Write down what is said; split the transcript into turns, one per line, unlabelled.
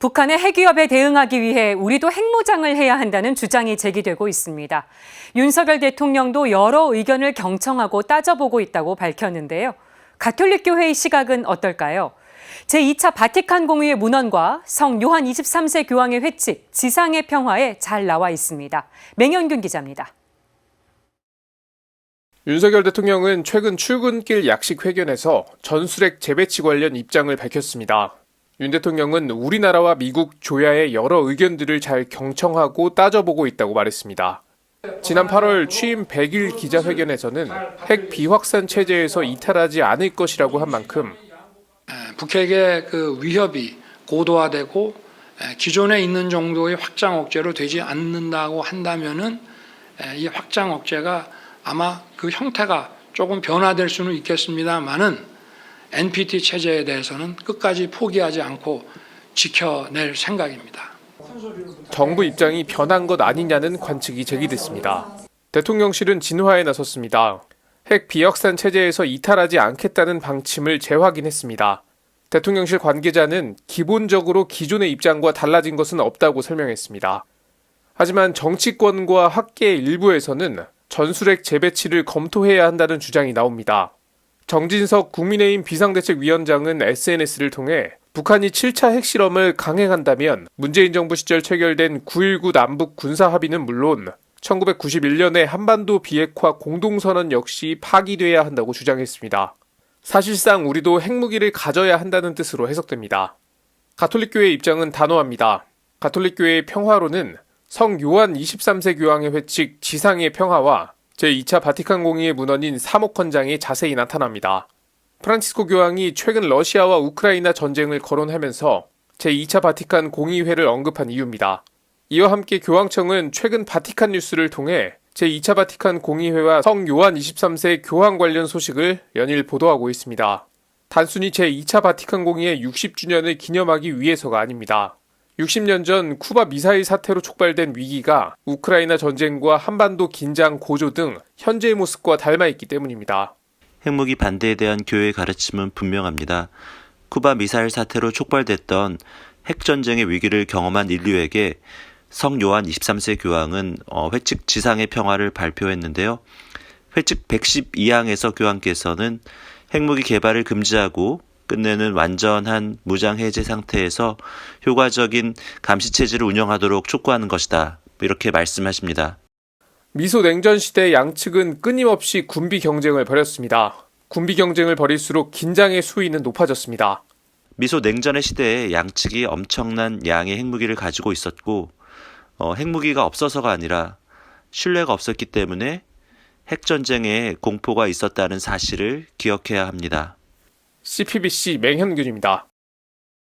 북한의 핵위협에 대응하기 위해 우리도 핵무장을 해야 한다는 주장이 제기되고 있습니다. 윤석열 대통령도 여러 의견을 경청하고 따져보고 있다고 밝혔는데요. 가톨릭교회의 시각은 어떨까요? 제2차 바티칸 공의회 문헌과 성 요한 23세 교황의 회칙, 지상의 평화에 잘 나와 있습니다. 맹현균 기자입니다.
윤석열 대통령은 최근 출근길 약식 회견에서 전술핵 재배치 관련 입장을 밝혔습니다. 윤 대통령은 우리나라와 미국 조야의 여러 의견들을 잘 경청하고 따져보고 있다고 말했습니다. 지난 8월 취임 100일 기자회견에서는 핵 비확산 체제에서 이탈하지 않을 것이라고 한 만큼
북핵의 그 위협이 고도화되고 기존에 있는 정도의 확장 억제로 되지 않는다고 한다면은 이 확장 억제가 아마 그 형태가 조금 변화될 수는 있겠습니다만은 NPT 체제에 대해서는 끝까지 포기하지 않고 지켜낼 생각입니다.
정부 입장이 변한 것 아니냐는 관측이 제기됐습니다. 대통령실은 진화에 나섰습니다. 핵 비확산 체제에서 이탈하지 않겠다는 방침을 재확인했습니다. 대통령실 관계자는 기본적으로 기존의 입장과 달라진 것은 없다고 설명했습니다. 하지만 정치권과 학계 일부에서는 전술핵 재배치를 검토해야 한다는 주장이 나옵니다. 정진석 국민의힘 비상대책위원장은 SNS를 통해 북한이 7차 핵실험을 강행한다면 문재인 정부 시절 체결된 9.19 남북 군사합의는 물론 1991년의 한반도 비핵화 공동선언 역시 파기돼야 한다고 주장했습니다. 사실상 우리도 핵무기를 가져야 한다는 뜻으로 해석됩니다. 가톨릭교회 입장은 단호합니다. 가톨릭교회의 평화로는 성 요한 23세 교황의 회칙 지상의 평화와 제2차 바티칸 공의회 문헌인 사목헌장에 자세히 나타납니다. 프란치스코 교황이 최근 러시아와 우크라이나 전쟁을 거론하면서 제2차 바티칸 공의회를 언급한 이유입니다. 이와 함께 교황청은 최근 바티칸 뉴스를 통해 제2차 바티칸 공의회와 성 요한 23세 교황 관련 소식을 연일 보도하고 있습니다. 단순히 제2차 바티칸 공의회 60주년을 기념하기 위해서가 아닙니다. 60년 전 쿠바 미사일 사태로 촉발된 위기가 우크라이나 전쟁과 한반도 긴장 고조 등 현재의 모습과 닮아 있기 때문입니다.
핵무기 반대에 대한 교회의 가르침은 분명합니다. 쿠바 미사일 사태로 촉발됐던 핵전쟁의 위기를 경험한 인류에게 성 요한 23세 교황은 회칙 지상의 평화를 발표했는데요. 회칙 112항에서 교황께서는 핵무기 개발을 금지하고 끝내는 완전한 무장해제 상태에서 효과적인 감시체제를 운영하도록 촉구하는 것이다. 이렇게 말씀하십니다.
미소 냉전 시대 양측은 끊임없이 군비 경쟁을 벌였습니다. 군비 경쟁을 벌일수록 긴장의 수위는 높아졌습니다.
미소 냉전의 시대에 양측이 엄청난 양의 핵무기를 가지고 있었고 핵무기가 없어서가 아니라 신뢰가 없었기 때문에 핵전쟁에 공포가 있었다는 사실을 기억해야 합니다.
CPBC 맹현균입니다.